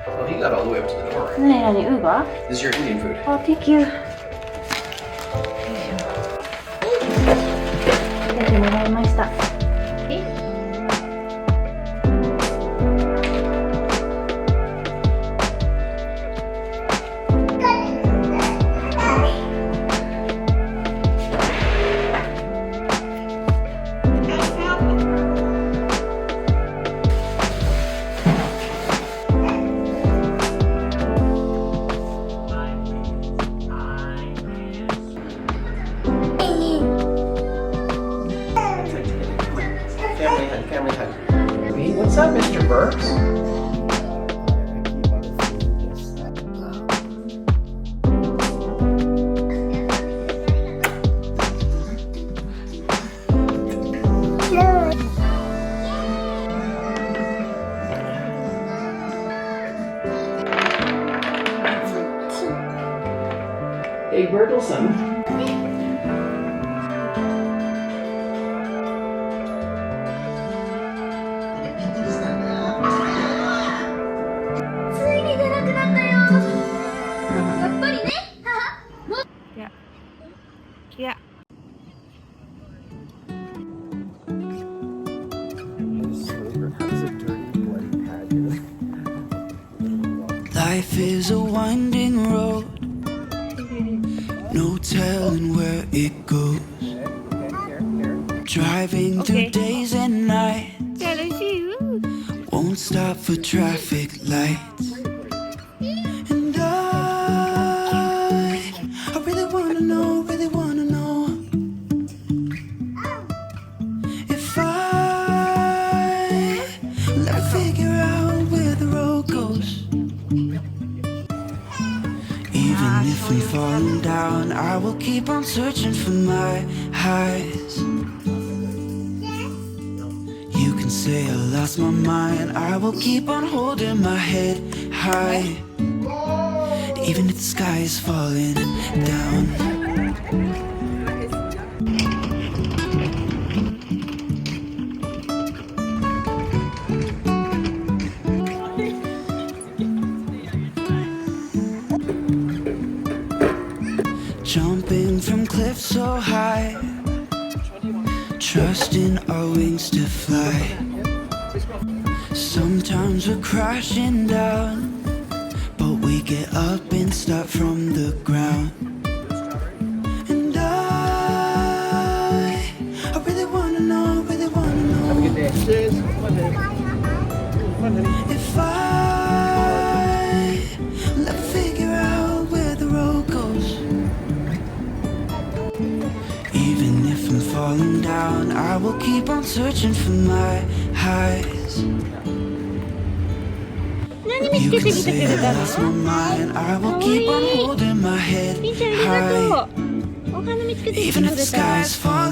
Well, he got all the way up to the door. 何ウーバー This is your Indian food. Oh, thank you. ありがとうございました。Family hug. What's up, Mr. Burks? Hey, Bertelson. Yeah. Life is a winding road, no telling where it goes. Driving through days and nights, won't stop for traffic lights. And I really wanna know if I will ever figure out where the road goes. Even if I'm falling down, I will keep on searching for my highs. You can say I lost my mind, I will keep on holding my head high. Even if the sky is falling down. Jumping from cliffs so high, trusting our wings to fly. Sometimes we're crashing down, but we get up and start from the ground. And I really wanna know Have a good day. if I will ever figure out where the road goes. Even if I'm falling down, I will keep on searching for my highs. You can say I lost my mind, I will keep on holding my head high. Even if the sky is falling